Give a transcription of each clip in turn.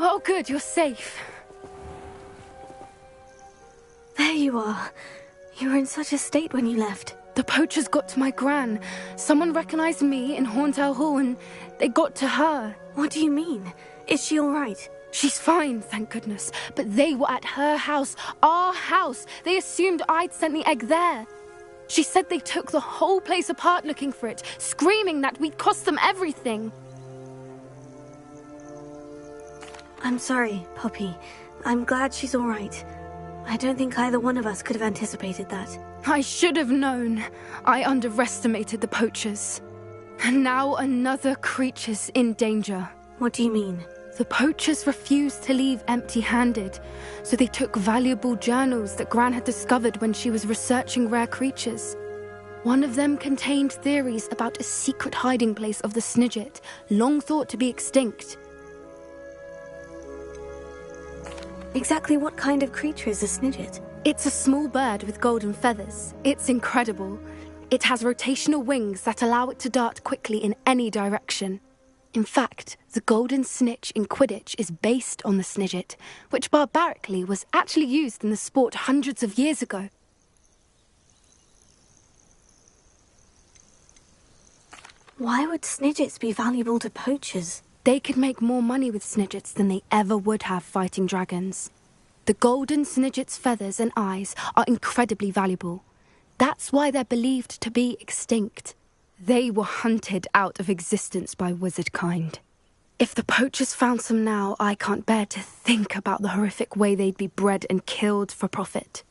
Oh, good, you're safe. There you are. You were in such a state when you left. The poachers got to my gran. Someone recognized me in Horntail Hall and they got to her. What do you mean? Is she all right? She's fine, thank goodness. But they were at her house, our house. They assumed I'd sent the egg there. She said they took the whole place apart looking for it, screaming that we'd cost them everything. I'm sorry, Poppy. I'm glad she's all right. I don't think either one of us could have anticipated that. I should have known. I underestimated the poachers. And now another creature's in danger. What do you mean? The poachers refused to leave empty-handed, so they took valuable journals that Gran had discovered when she was researching rare creatures. One of them contained theories about a secret hiding place of the Snidget, long thought to be extinct. Exactly what kind of creature is a Snidget? It's a small bird with golden feathers. It's incredible. It has rotational wings that allow it to dart quickly in any direction. In fact, the golden snitch in Quidditch is based on the Snidget, which barbarically was actually used in the sport hundreds of years ago. Why would Snidgets be valuable to poachers? They could make more money with Snidgets than they ever would have fighting dragons. The golden Snidget's feathers and eyes are incredibly valuable. That's why they're believed to be extinct. They were hunted out of existence by wizard kind. If the poachers found some now, I can't bear to think about the horrific way they'd be bred and killed for profit.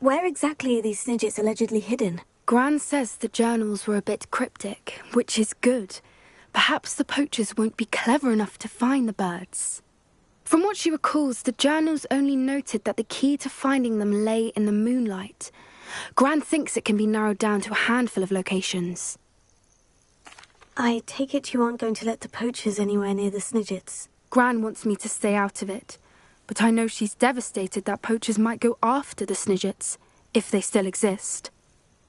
Where exactly are these Snidgets allegedly hidden? Gran says the journals were a bit cryptic, which is good. Perhaps the poachers won't be clever enough to find the birds. From what she recalls, the journals only noted that the key to finding them lay in the moonlight. Gran thinks it can be narrowed down to a handful of locations. I take it you aren't going to let the poachers anywhere near the Snidgets. Gran wants me to stay out of it, but I know she's devastated that poachers might go after the Snidgets, if they still exist.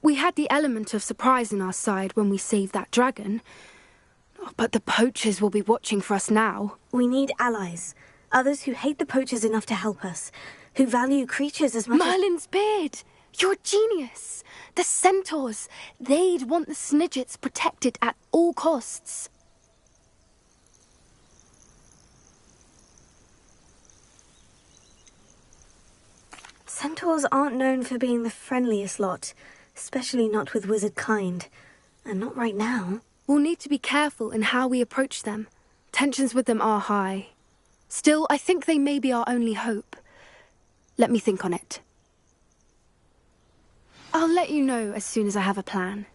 We had the element of surprise on our side when we saved that dragon, but the poachers will be watching for us now. We need allies. Others who hate the poachers enough to help us. Who value creatures as much Merlin's beard! You're a genius! The centaurs! They'd want the Snidgets protected at all costs. Centaurs aren't known for being the friendliest lot. Especially not with wizard kind. And not right now. We'll need to be careful in how we approach them. Tensions with them are high. Still, I think they may be our only hope. Let me think on it. I'll let you know as soon as I have a plan.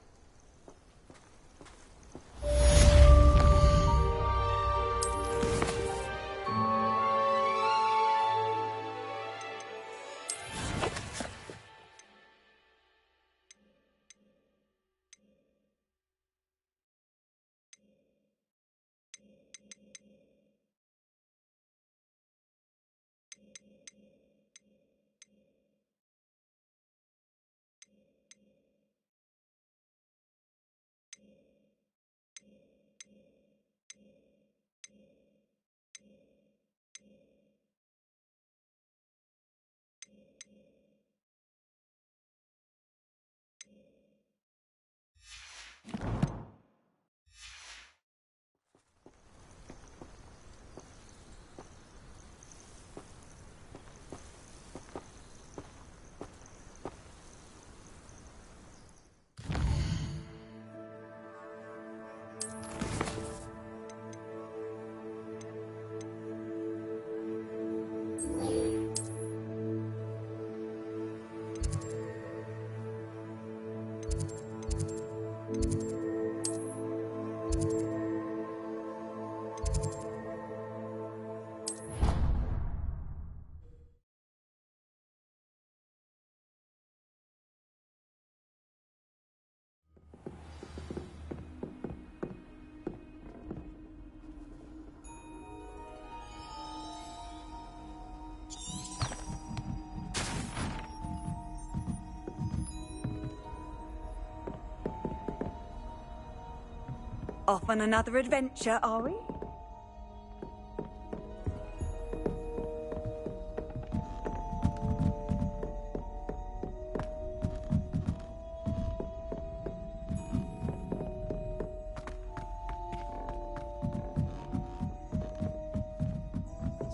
Off on another adventure, are we?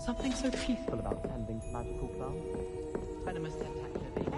Something so peaceful about tending to magical plants. Venomous tentacular baby.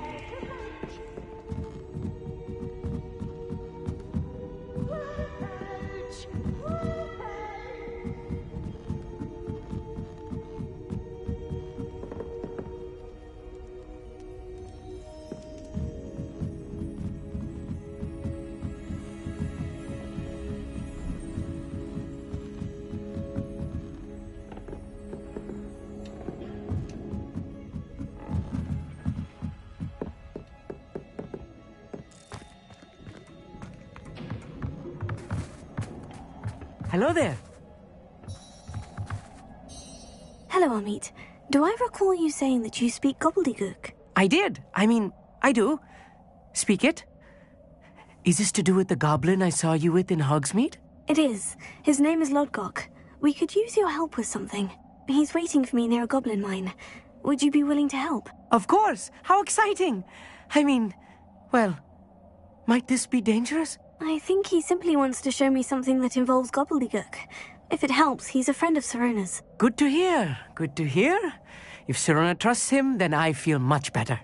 Hello there. Hello, Amit. Do I recall you saying that you speak gobbledygook? I did. I do. Speak it. Is this to do with the goblin I saw you with in Hogsmeade? It is. His name is Lodgok. We could use your help with something. He's waiting for me near a goblin mine. Would you be willing to help? Of course. How exciting. Well, might this be dangerous? I think he simply wants to show me something that involves gobbledygook. If it helps, he's a friend of Sirona's. Good to hear. Good to hear. If Sirona trusts him, then I feel much better.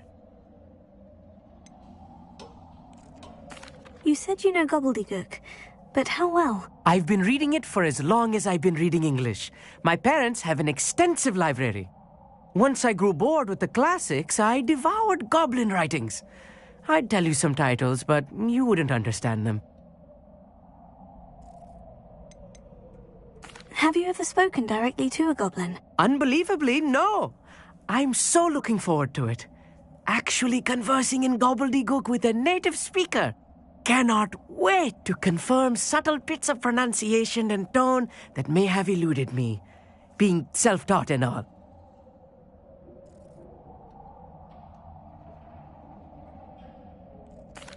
You said you know gobbledygook, but how well? I've been reading it for as long as I've been reading English. My parents have an extensive library. Once I grew bored with the classics, I devoured goblin writings. I'd tell you some titles, but you wouldn't understand them. Have you ever spoken directly to a goblin? Unbelievably, no. I'm so looking forward to it. Actually conversing in gobbledygook with a native speaker. Cannot wait to confirm subtle bits of pronunciation and tone that may have eluded me, being self-taught and all.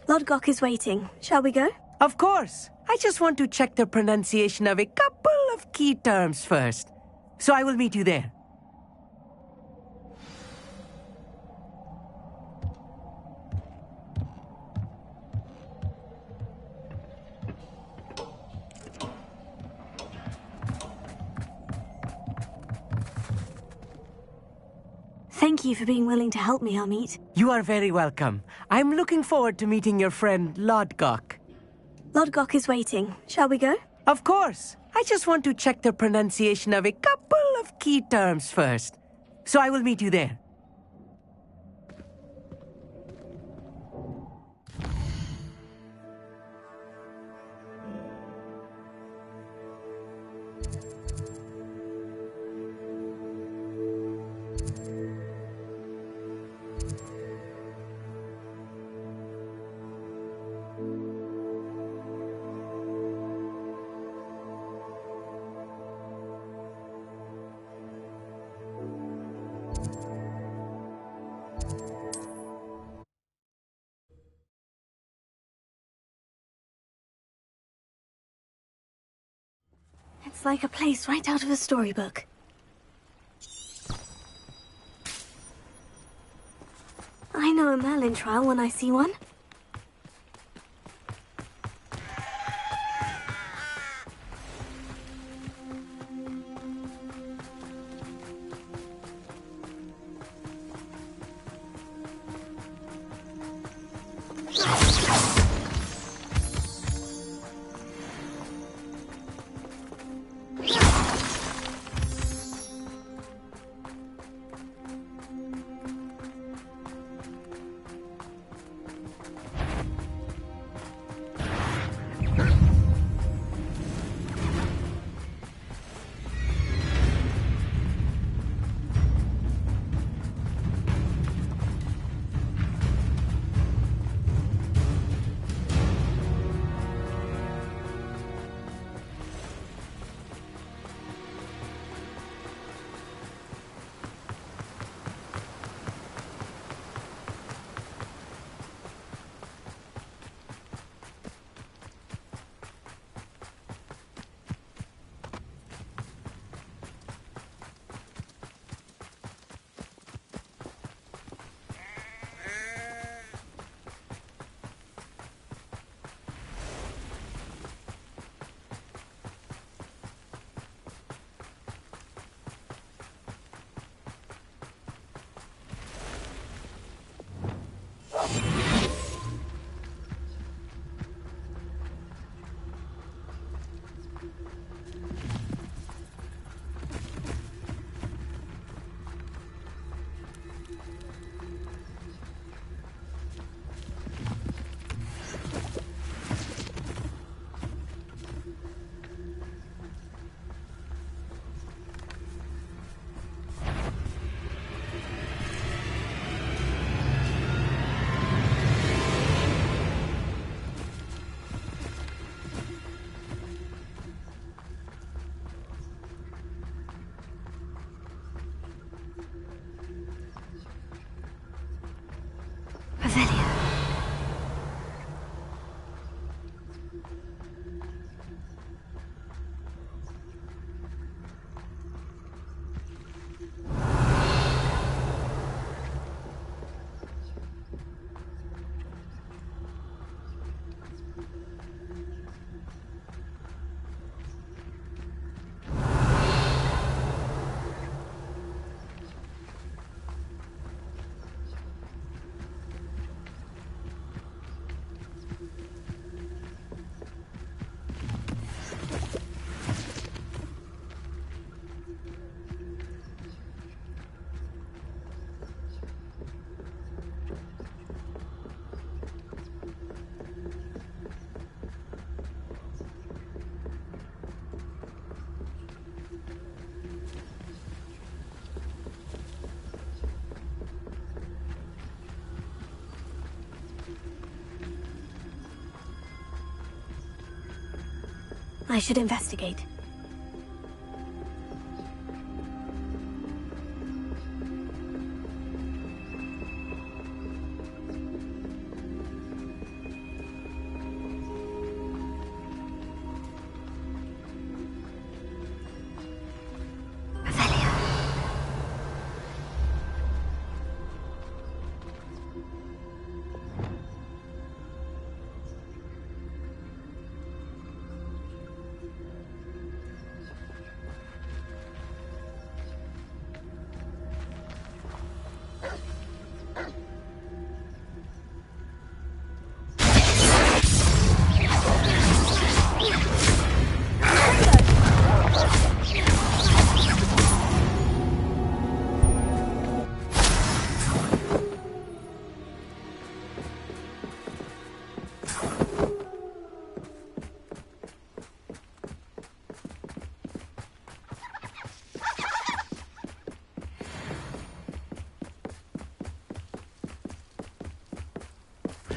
Lodgok is waiting. Shall we go? Of course. I just want to check the pronunciation of a couple of key terms first. So I will meet you there. Thank you for being willing to help me, Amit. You are very welcome. I'm looking forward to meeting your friend Lodgok. Lodgok is waiting. Shall we go? Of course. I just want to check the pronunciation of a couple of key terms first. So I will meet you there. It's like a place right out of a storybook. I know a Merlin trial when I see one. I should investigate.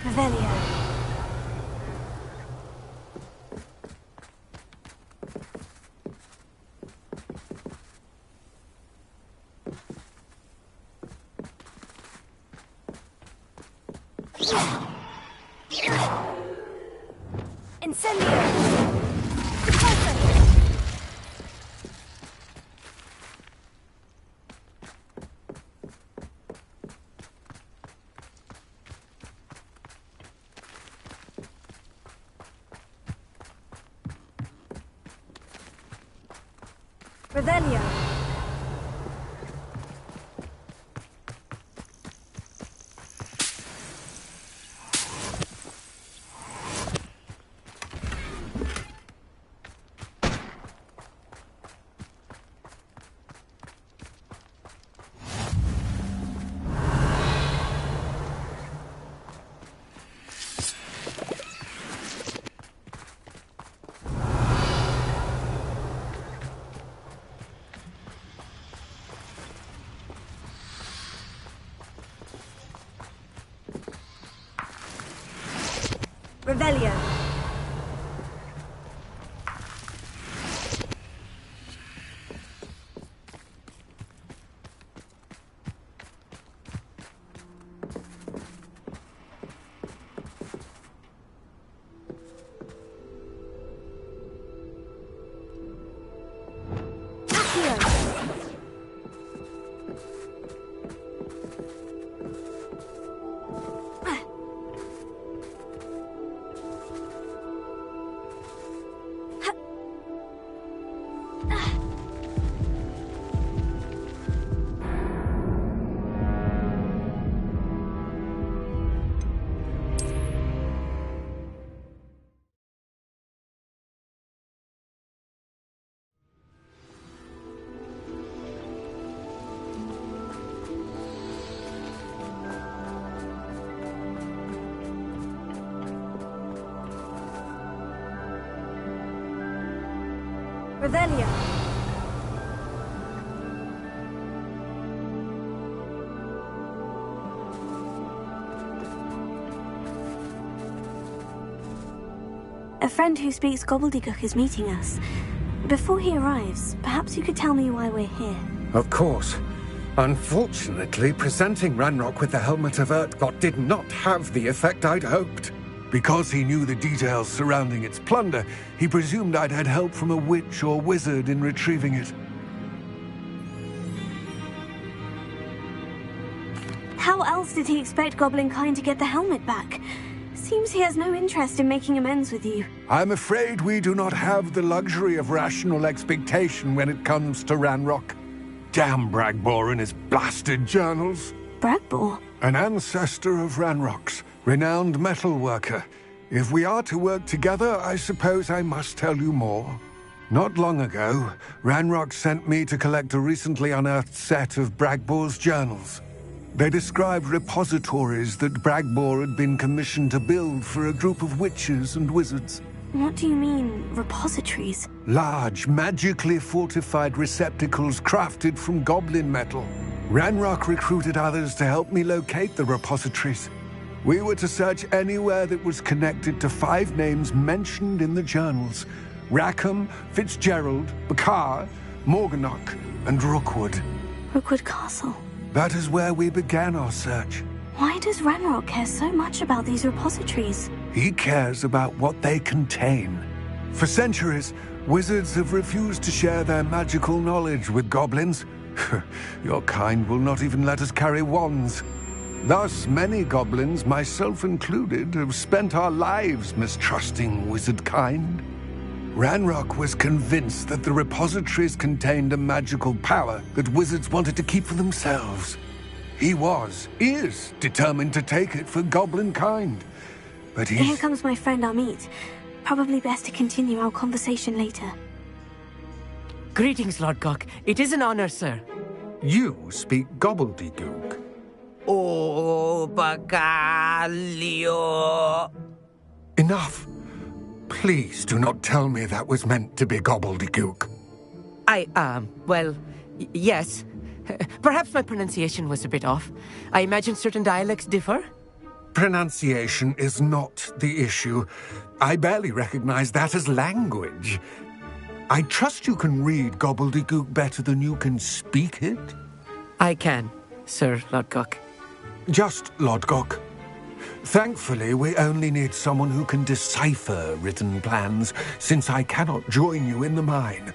Revelio. Incendio! Revelio. Revelio. Revelio. A friend who speaks gobbledygook is meeting us. Before he arrives, perhaps you could tell me why we're here. Of course. Unfortunately, presenting Ranrock with the Helmet of Urtkot did not have the effect I'd hoped. Because he knew the details surrounding its plunder, he presumed I'd had help from a witch or wizard in retrieving it. How else did he expect Goblinkind to get the helmet back? Seems he has no interest in making amends with you. I'm afraid we do not have the luxury of rational expectation when it comes to Ranrock. Damn Bragbor and his blasted journals. Bragbor? An ancestor of Ranrock's, renowned metal worker. If we are to work together, I suppose I must tell you more. Not long ago, Ranrock sent me to collect a recently unearthed set of Bragbor's journals. They described repositories that Bragbor had been commissioned to build for a group of witches and wizards. What do you mean, repositories? Large, magically fortified receptacles crafted from goblin metal. Ranrock recruited others to help me locate the repositories. We were to search anywhere that was connected to 5 names mentioned in the journals. Rackham, Fitzgerald, Bakar, Morganach, and Rookwood. Rookwood Castle. That is where we began our search. Why does Ranrock care so much about these repositories? He cares about what they contain. For centuries, wizards have refused to share their magical knowledge with goblins. Your kind will not even let us carry wands. Thus, many goblins, myself included, have spent our lives mistrusting wizard kind. Ranrock was convinced that the repositories contained a magical power that wizards wanted to keep for themselves. He is determined to take it for goblin kind. But Here comes my friend Amit. Probably best to continue our conversation later. Greetings, Lord Gok. It is an honor, sir. You speak gobbledygook. Oh, Bagalio. Enough. Please do not tell me that was meant to be gobbledygook. Yes. Perhaps my pronunciation was a bit off. I imagine certain dialects differ. Pronunciation is not the issue. I barely recognize that as language. I trust you can read gobbledygook better than you can speak it? I can, Sir Lord Gok. Just Lord Gok. Thankfully, we only need someone who can decipher written plans, since I cannot join you in the mine.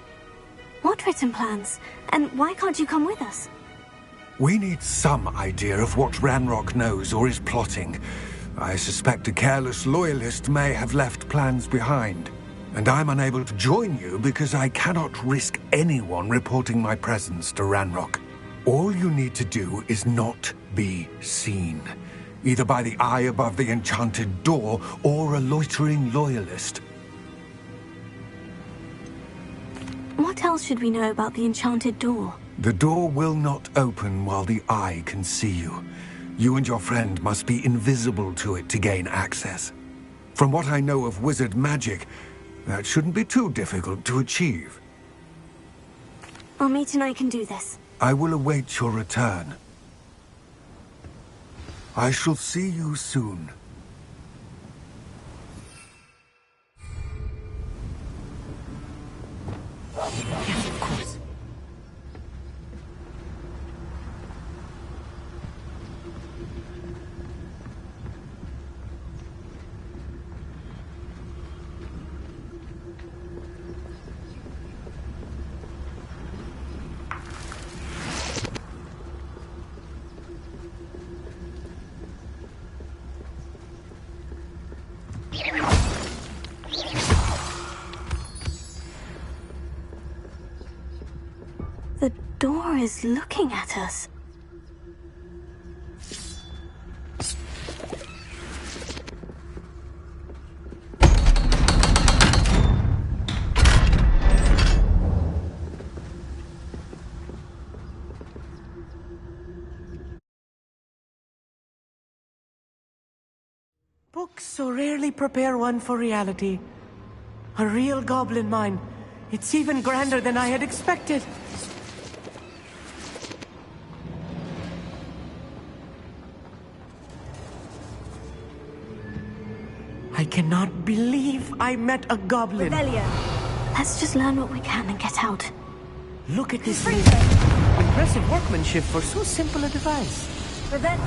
What written plans? And why can't you come with us? We need some idea of what Ranrock knows or is plotting. I suspect a careless loyalist may have left plans behind. And I'm unable to join you because I cannot risk anyone reporting my presence to Ranrock. All you need to do is not be seen, either by the eye above the enchanted door or a loitering loyalist. What else should we know about the enchanted door? The door will not open while the eye can see you. You and your friend must be invisible to it to gain access. From what I know of wizard magic, that shouldn't be too difficult to achieve. Amit and I can do this. I will await your return. I shall see you soon. Yes, of course. The door is looking at us. Books so rarely prepare one for reality. A real goblin mine. It's even grander than I had expected. I cannot believe I met a goblin. Revelio. Let's just learn what we can and get out. Look at this impressive workmanship for so simple a device.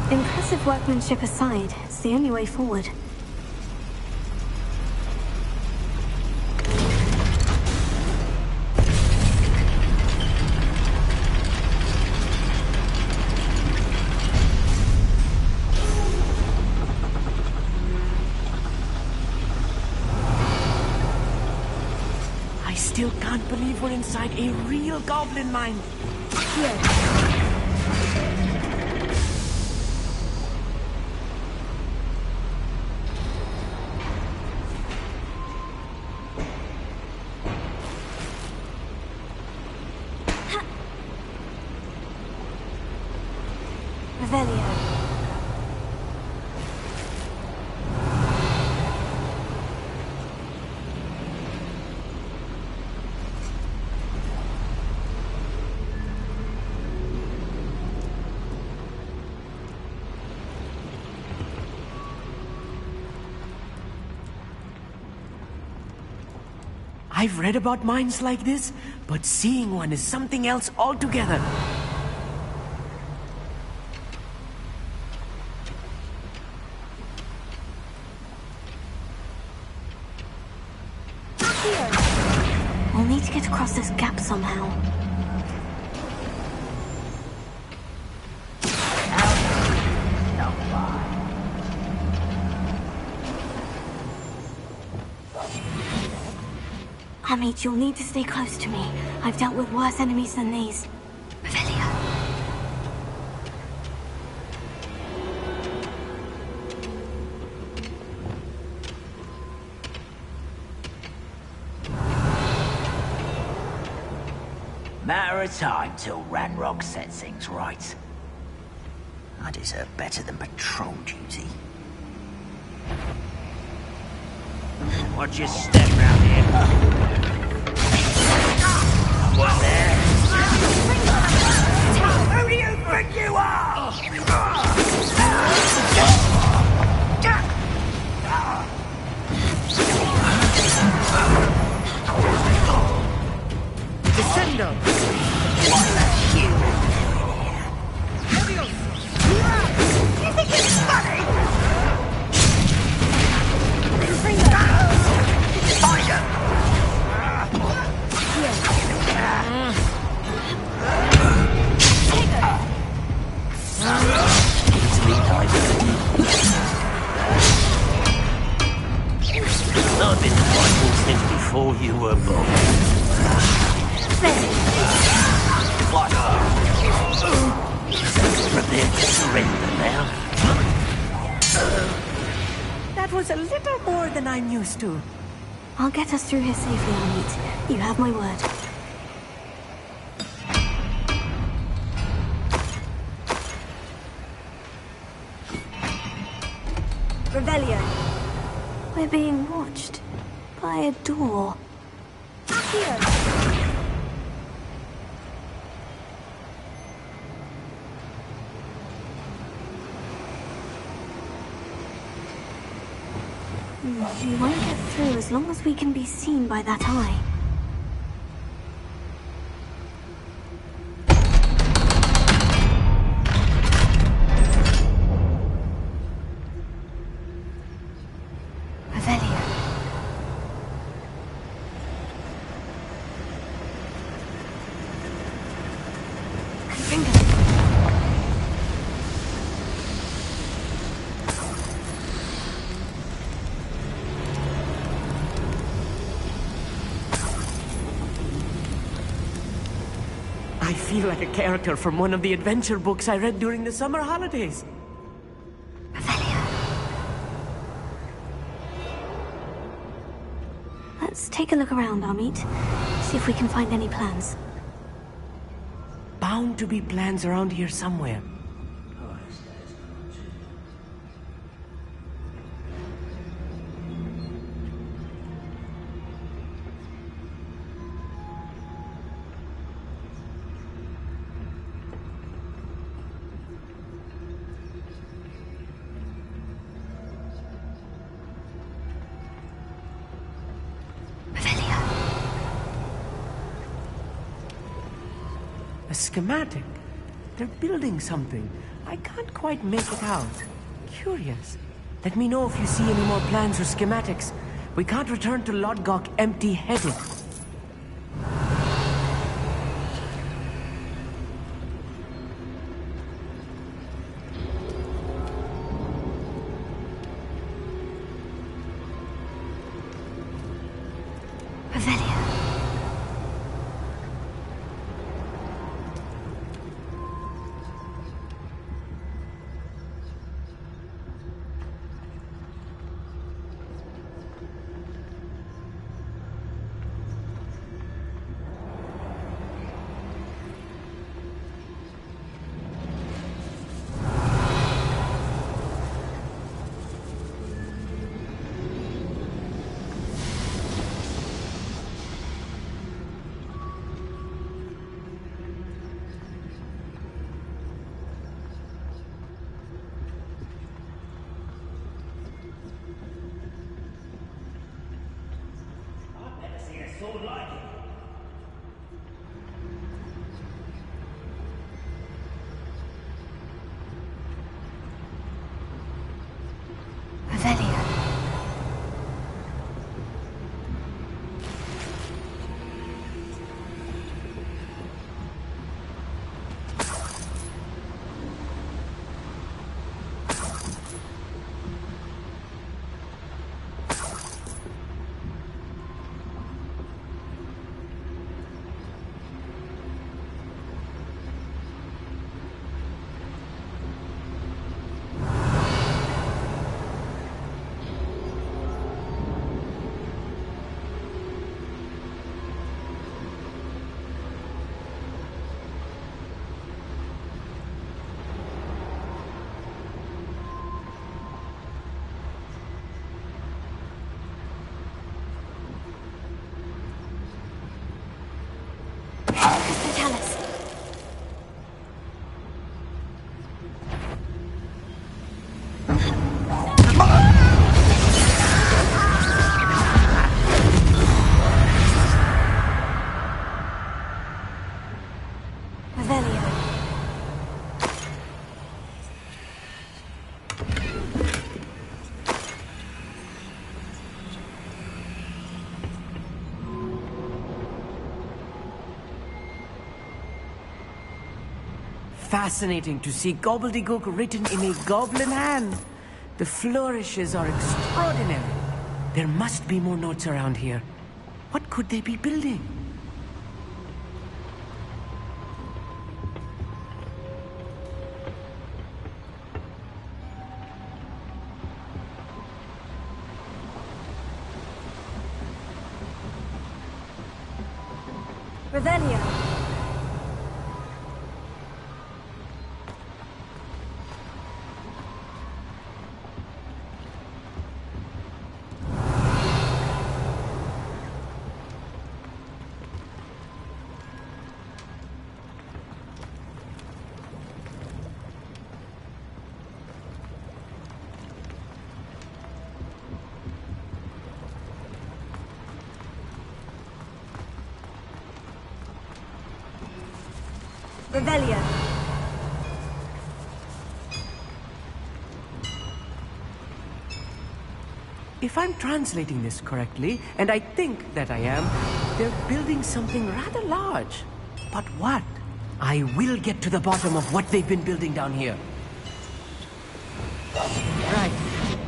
Impressive workmanship aside, it's the only way forward. I still can't believe we're inside a real goblin mine. Revelio. I've read about mines like this, but seeing one is something else altogether. We'll need to get across this gap somehow. Amit, you'll need to stay close to me. I've dealt with worse enemies than these. Revelio. Matter of time till Ranrock sets things right. I deserve better than patrol duty. Watch your step round here. Someone there? Who do you think you are? Descendo! What the hell? You think it's funny? Find her! Easily diverted. I've been fighting since before you were born. What? Prepare to surrender now. That was a little more than I'm used to. I'll get us through here safely, Amit. You have my word. Revelio. We're being watched by a door. We won't get through as long as we can be seen by that eye. Revelio. Gryffindor. I feel like a character from one of the adventure books I read during the summer holidays. Revelio. Let's take a look around, Amit. See if we can find any plans. Bound to be plans around here somewhere. A schematic. They're building something. I can't quite make it out. Curious. Let me know if you see any more plans or schematics. We can't return to Lodgok empty-headed. Revelio. Revelio. Tell us. Revelio. Fascinating to see gobbledygook written in a goblin hand. The flourishes are extraordinary. There must be more notes around here. What could they be building? Revelio. Revelio. If I'm translating this correctly, and I think that I am, they're building something rather large. But what? I will get to the bottom of what they've been building down here. Right.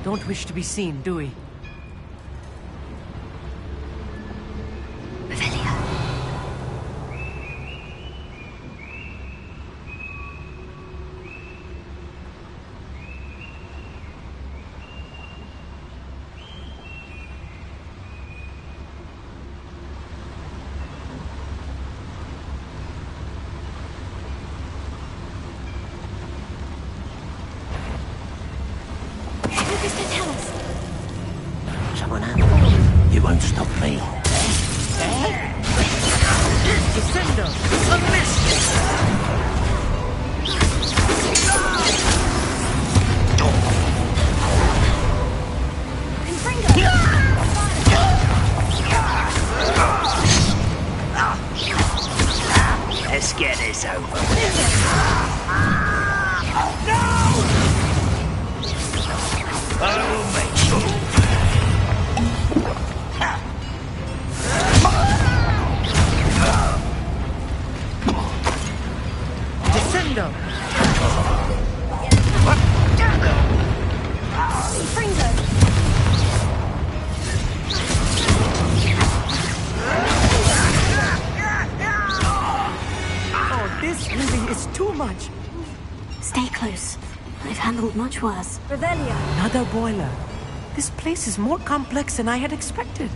Don't wish to be seen, do we? Someone out. You won't stop me. Defender, unleash! Let's get this over. I will make sure. Defender! Oh, this really is too much. Stay close. I've handled much worse. Revelio. Another boiler. This place is more complex than I had expected.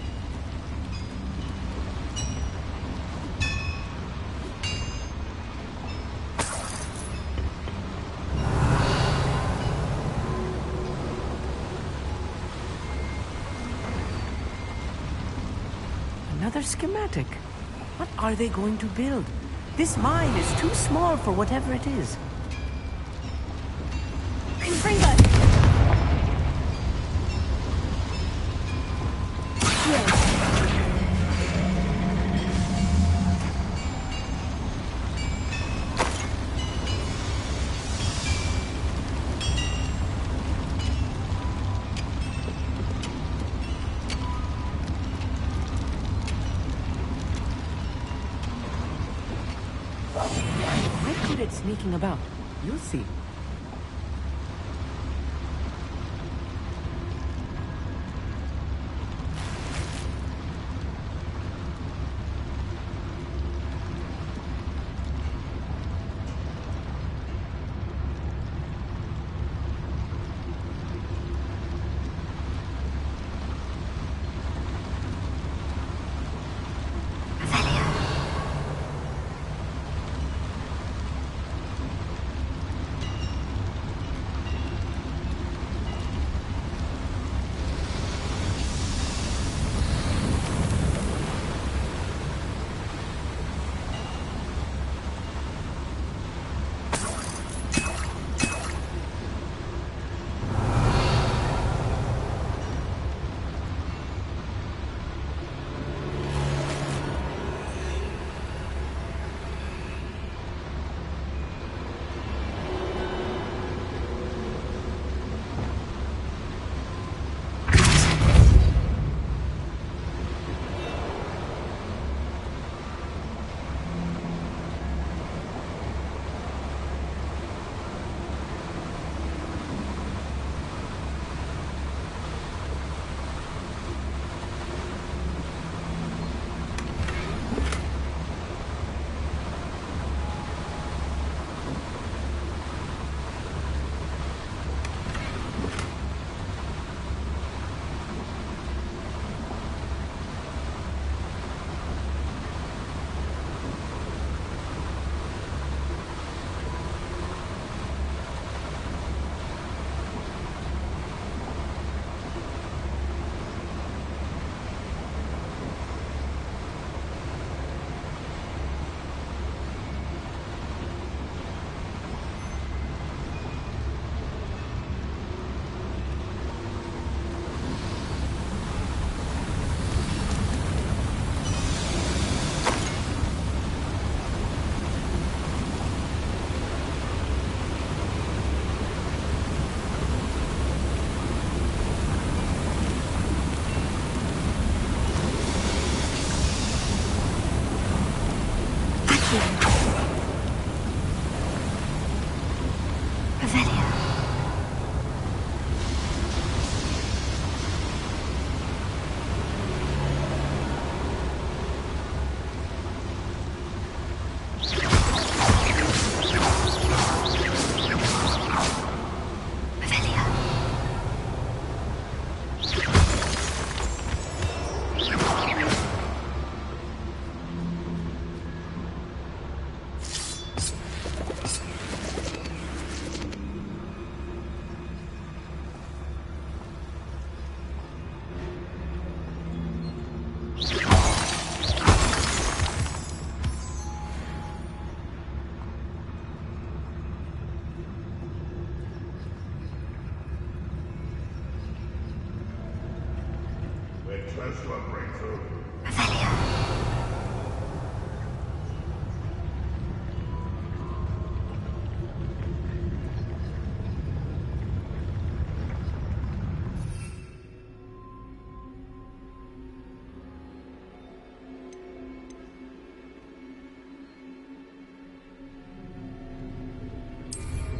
Another schematic. What are they going to build? This mine is too small for whatever it is. Quite good at sneaking about. You'll see.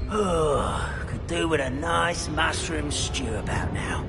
Oh, could do with a nice mushroom stew about now.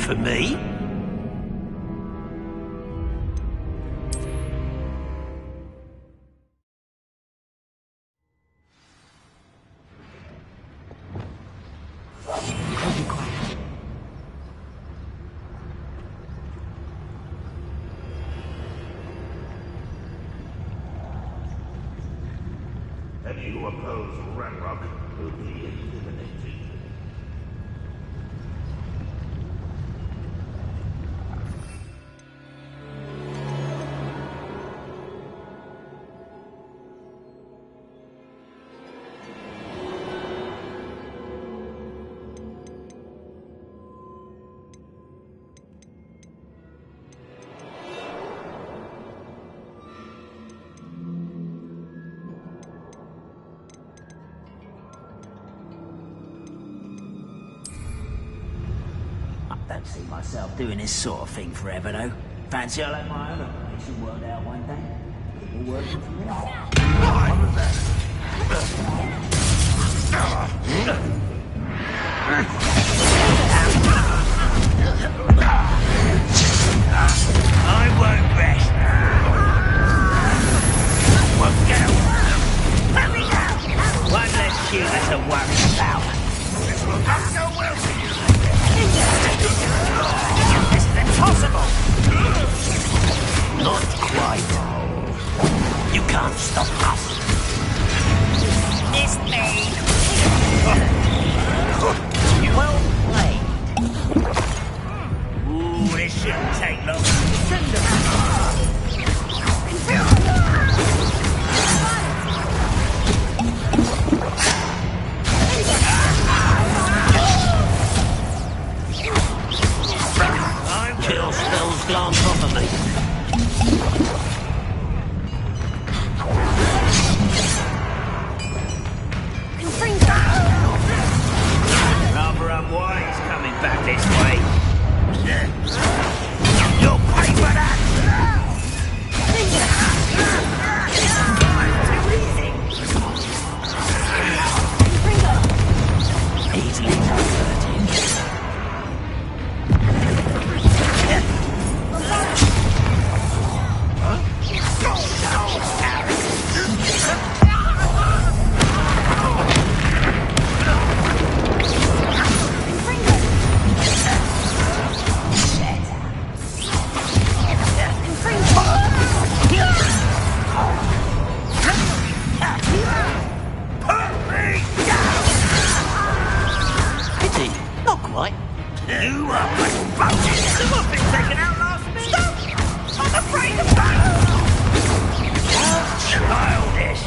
For me? Any who oppose Ranrock will be eliminated. Don't see myself doing this sort of thing forever, though. Fancy I'll have my own operation worked out one day. People working for me. I won't rest. Won't go. One less human to worry about. This will not go well for you. This is impossible. Not quite. You can't stop us. It's me. Well played. Ooh, this shouldn't take long. Kill spells glance off of me. Rather unwise coming back this way. You'll pay for that! Easily diverted. You are responsible. Someone's been taken out last minute. Stop! I'm afraid of that. How childish.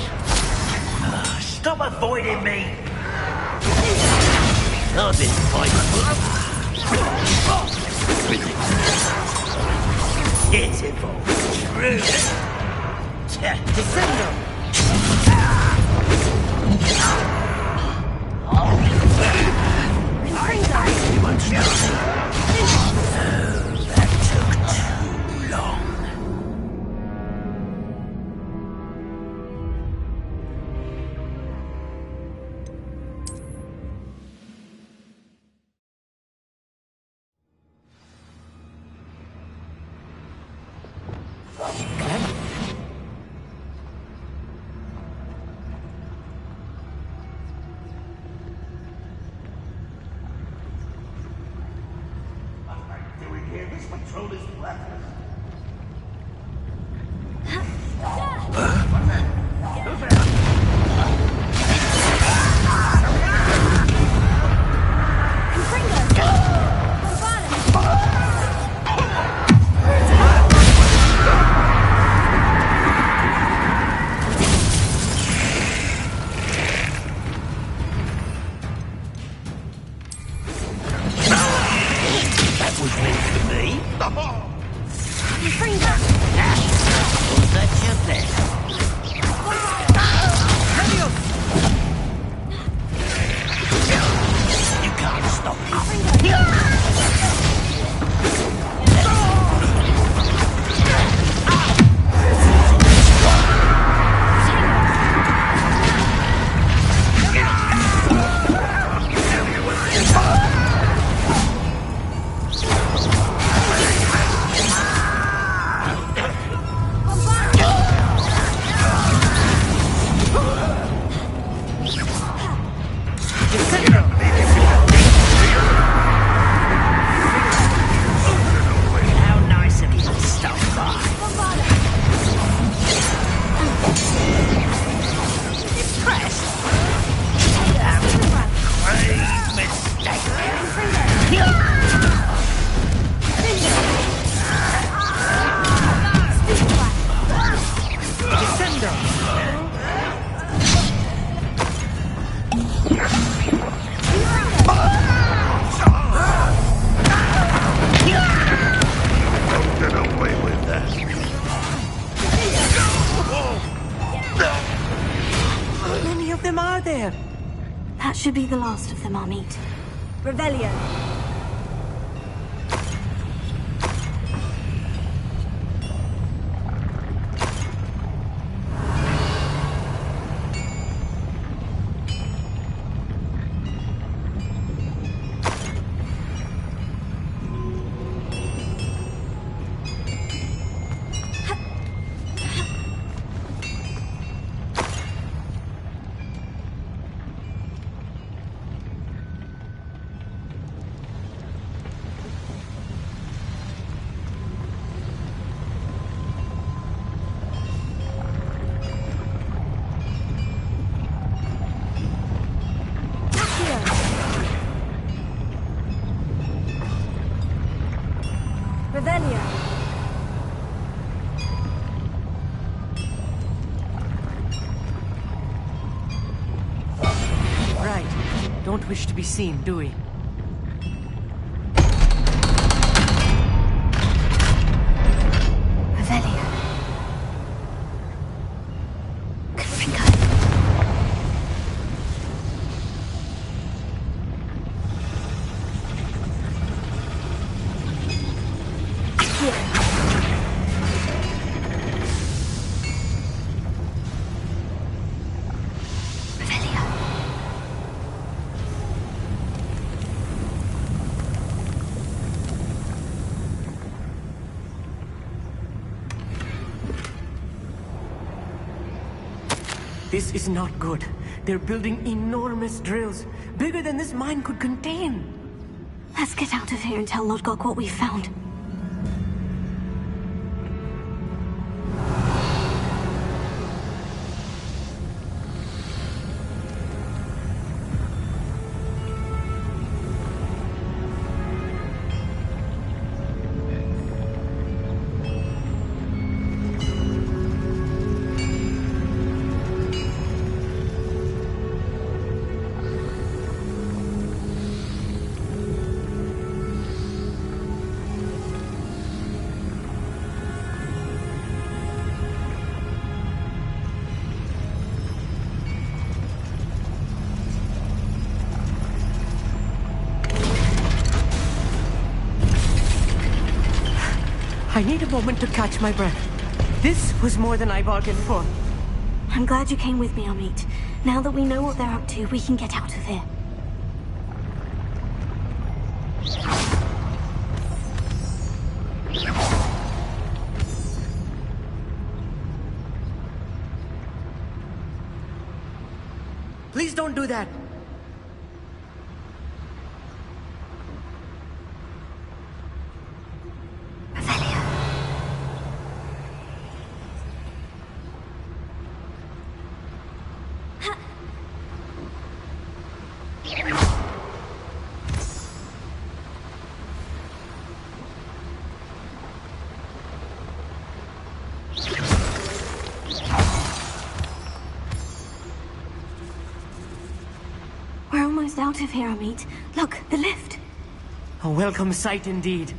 Stop avoiding me. I've been fighting. Pitiful. True. Descendo. That took too long. This patrol is worthless. That was meant for me. Was that your plan? You can't stop me. That should be the last of them I'll meet. Revelio. Don't wish to be seen, do we? Revelio. Gryffindor. This is not good. They're building enormous drills, bigger than this mine could contain. Let's get out of here and tell Lodgok what we found. I need a moment to catch my breath. This was more than I bargained for. I'm glad you came with me, Amit. Now that we know what they're up to, we can get out of here. Please don't do that. We're almost out of here, Amit. Look, the lift. A welcome sight indeed.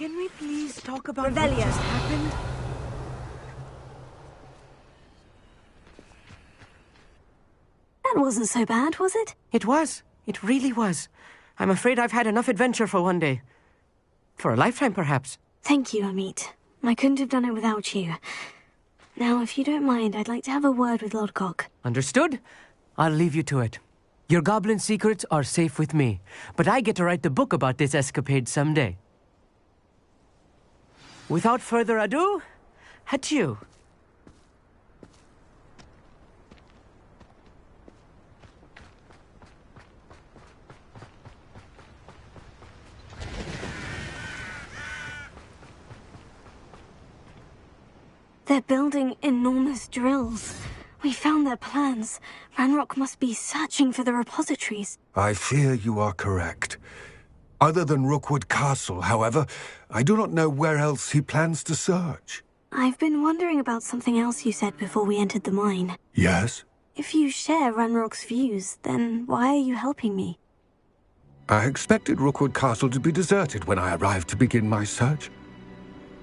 Can we please talk about what Revelio. just happened? That wasn't so bad, was it? It was. It really was. I'm afraid I've had enough adventure for one day. For a lifetime, perhaps. Thank you, Amit. I couldn't have done it without you. Now, if you don't mind, I'd like to have a word with Lodgok. Understood? I'll leave you to it. Your goblin secrets are safe with me, but I get to write the book about this escapade someday. Without further ado, adieu. They're building enormous drills. We found their plans. Ranrock must be searching for the repositories. I fear you are correct. Other than Rookwood Castle, however, I do not know where else he plans to search. I've been wondering about something else you said before we entered the mine. Yes? If you share Ranrock's views, then why are you helping me? I expected Rookwood Castle to be deserted when I arrived to begin my search.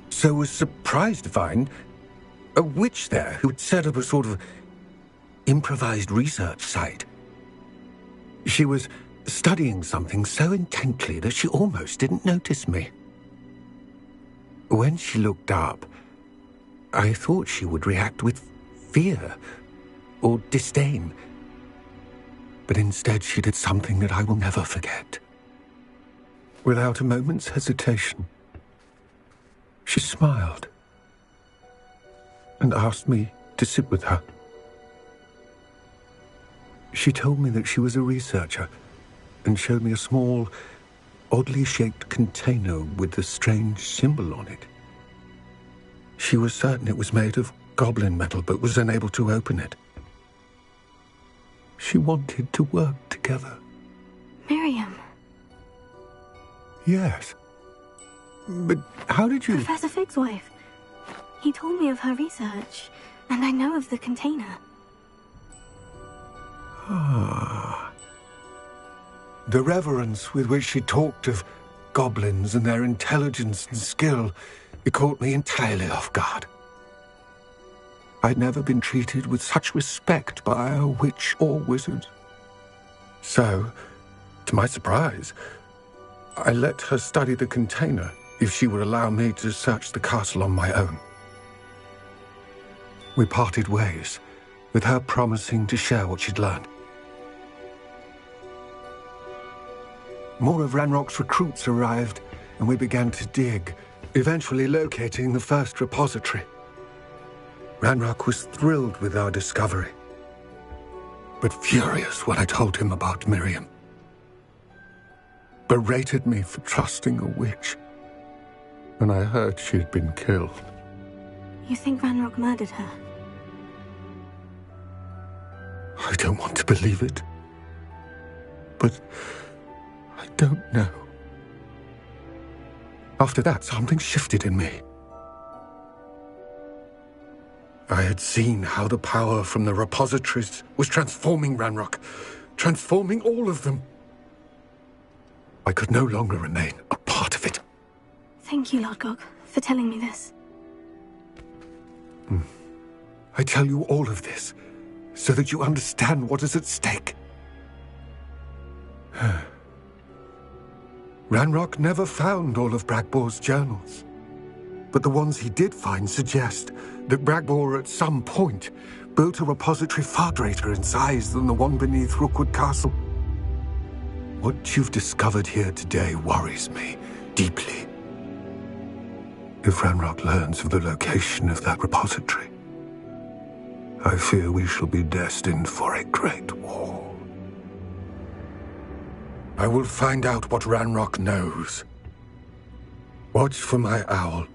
So was surprised to find a witch there who had set up a sort of improvised research site. She was studying something so intently that she almost didn't notice me. When she looked up, I thought she would react with fear or disdain. But instead she did something that I will never forget. Without a moment's hesitation, she smiled and asked me to sit with her. She told me that she was a researcher and showed me a small, oddly shaped container with a strange symbol on it. She was certain it was made of goblin metal, but was unable to open it. She wanted to work together. Miriam. Yes. But how did you... Professor Fig's wife. He told me of her research, and I know of the container. Ah. The reverence with which she talked of goblins and their intelligence and skill, it caught me entirely off guard. I'd never been treated with such respect by a witch or wizard. So, to my surprise, I let her study the container if she would allow me to search the castle on my own. We parted ways, with her promising to share what she'd learned. More of Ranrock's recruits arrived, and we began to dig, eventually locating the first repository. Ranrock was thrilled with our discovery, but furious when I told him about Miriam. Berated me for trusting a witch, and I heard she had been killed. You think Ranrock murdered her? I don't want to believe it, but I don't know. After that, something shifted in me. I had seen how the power from the repositories was transforming Ranrock, transforming all of them. I could no longer remain a part of it. Thank you, Lodgok, for telling me this. I tell you all of this so that you understand what is at stake. Ranrock never found all of Bragbor's journals, but the ones he did find suggest that Bragbor at some point built a repository far greater in size than the one beneath Rookwood Castle. What you've discovered here today worries me deeply. If Ranrock learns of the location of that repository, I fear we shall be destined for a great war. I will find out what Ranrock knows. Watch for my owl.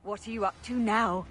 What are you up to now?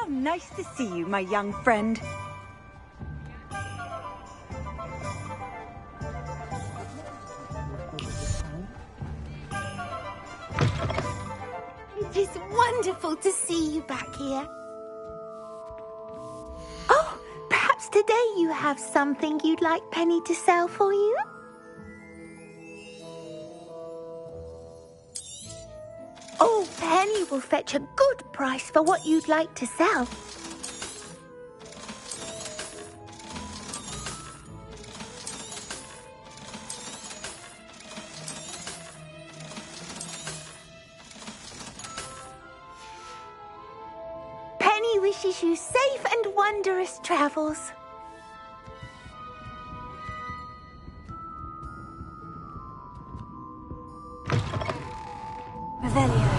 How nice to see you, my young friend. It is wonderful to see you back here. Oh, perhaps today you have something you'd like Penny to sell for you? Oh, Penny will fetch a good price for what you'd like to sell. Penny wishes you safe and wondrous travels. Revelio.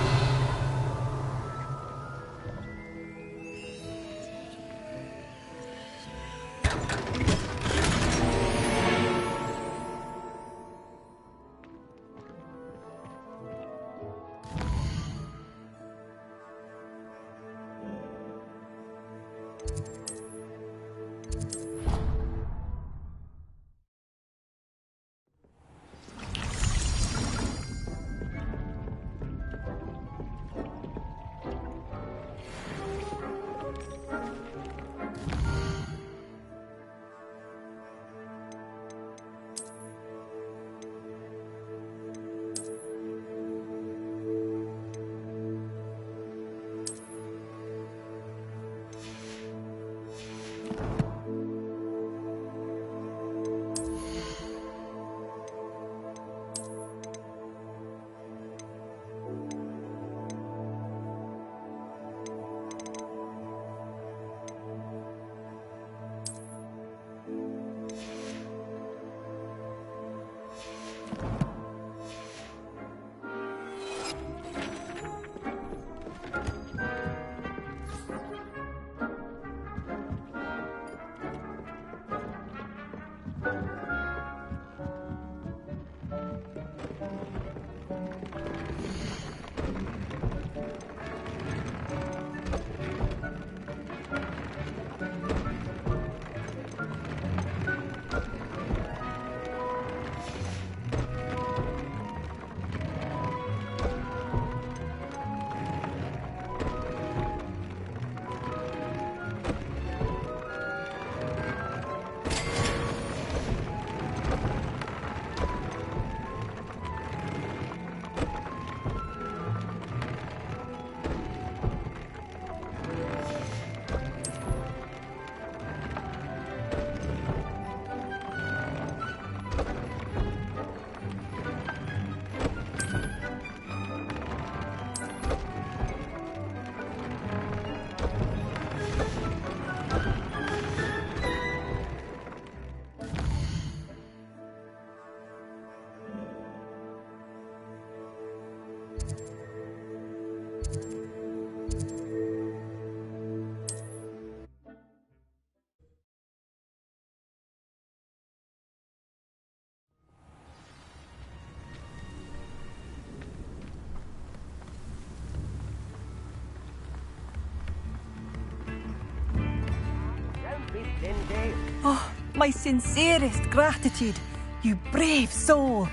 Oh, my sincerest gratitude, you brave soul.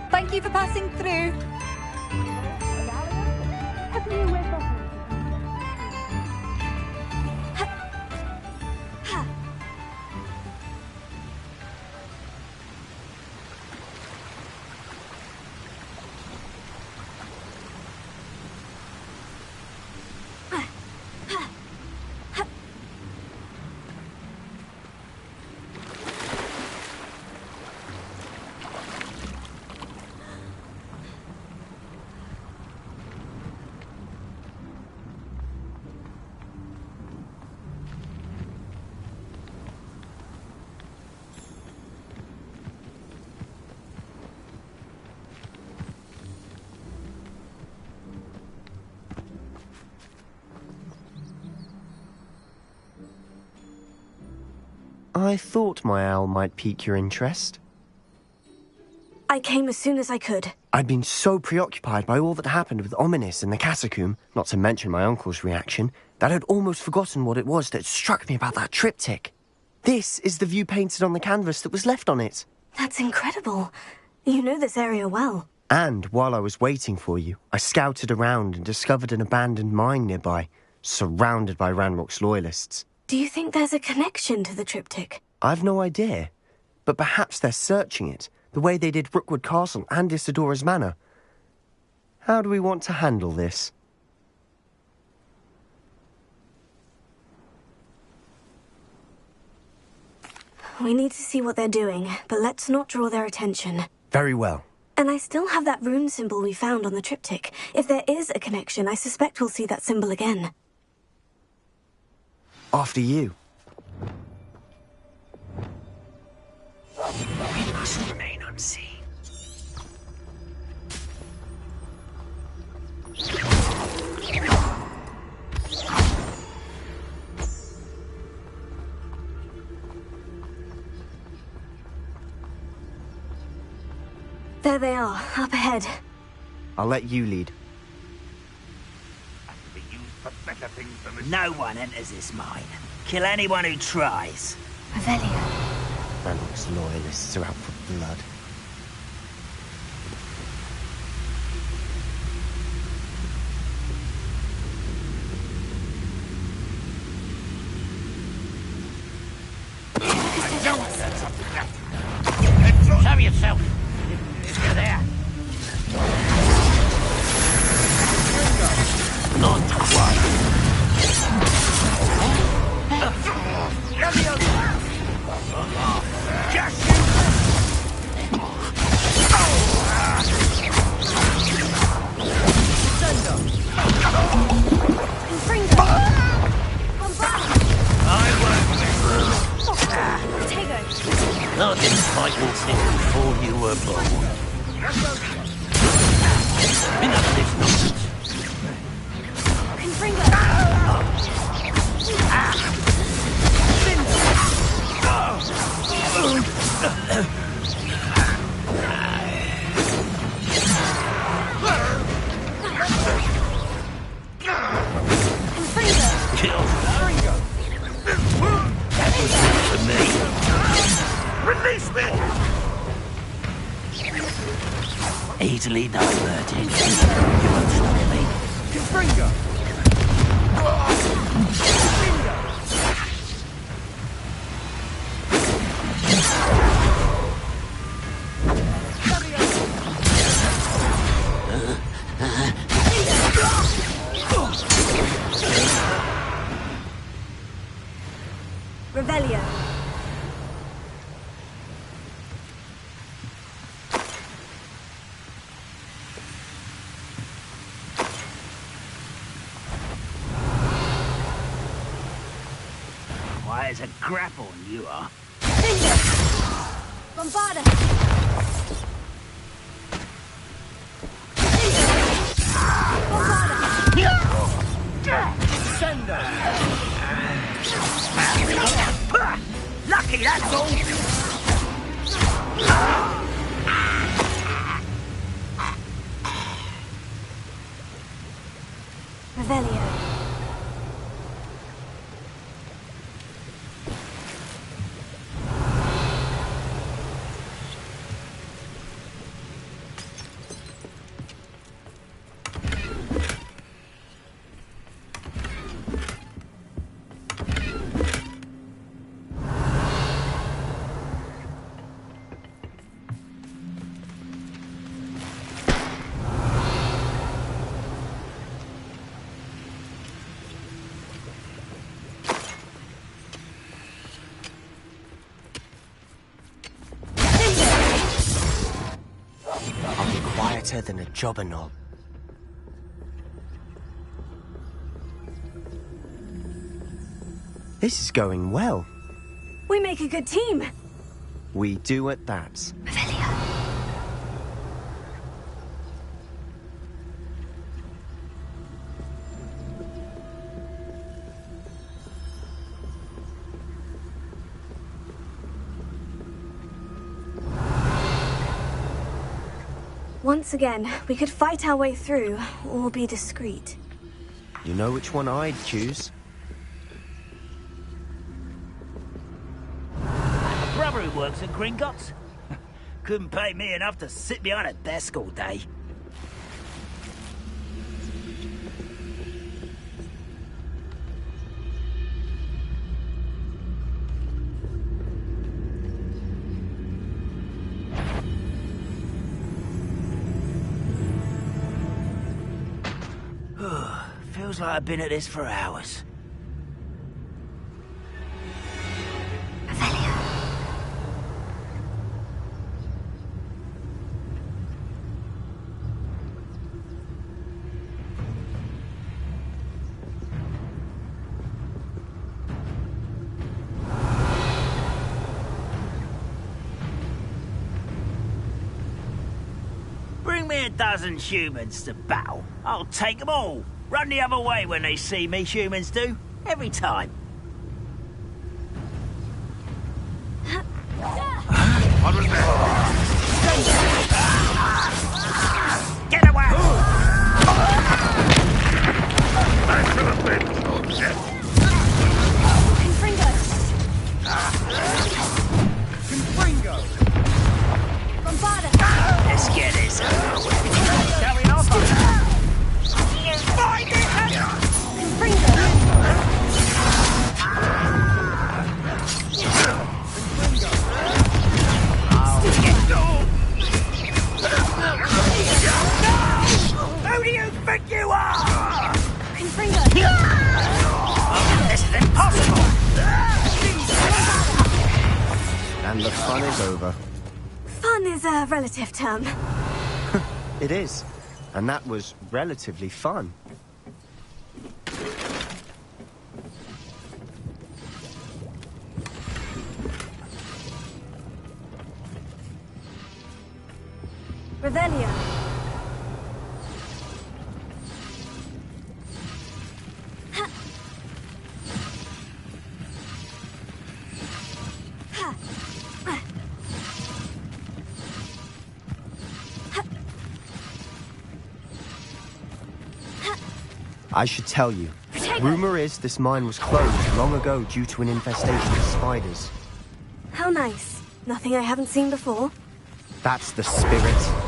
Thank you for passing through. I thought my owl might pique your interest. I came as soon as I could. I'd been so preoccupied by all that happened with Ominis and the catacomb, not to mention my uncle's reaction, that I'd almost forgotten what it was that struck me about that triptych. This is the view painted on the canvas that was left on it. That's incredible. You know this area well. And while I was waiting for you, I scouted around and discovered an abandoned mine nearby, surrounded by Ranrock's loyalists. Do you think there's a connection to the triptych? I've no idea, but perhaps they're searching it, the way they did Rookwood Castle and Isidora's Manor. How do we want to handle this? We need to see what they're doing, but let's not draw their attention. Very well. And I still have that rune symbol we found on the triptych. If there is a connection, I suspect we'll see that symbol again. After you. We must remain unseen. There they are, up ahead. I'll let you lead. No one enters this mine. Kill anyone who tries. Revelio. Ranrock's loyalists are out for blood. Show yourself, if you're there. Not quite. I didn't fight since before you were born. Enough of this nonsense. That was meant for me. Release me! Easily diverted. You won't stop me. Confringo! Revelio. Why, it's a grapple, you are. Bombarda. Lucky, that's all. Revelio. Quieter than a jobber knob. This is going well. We make a good team. We do at that. Revelio. Once again, we could fight our way through, or be discreet. You know which one I'd choose? A brother who works at Gringotts? Couldn't pay me enough to sit behind a desk all day. Feels like I've been at this for hours. Bring me a dozen humans to battle. I'll take them all. Run the other way when they see me, humans do. Every time. What was that? Get away! I should have been so upset. Confringo! Confringo! Bombarda! Let's get this over with. Carry on, you find it! Who do you think you are? Confringo! This is impossible! And the fun is over. Fun is a relative term. It is. And that was relatively fun. Revelio. I should tell you. Rumor is this mine was closed long ago due to an infestation of spiders. How nice. Nothing I haven't seen before. That's the spirit.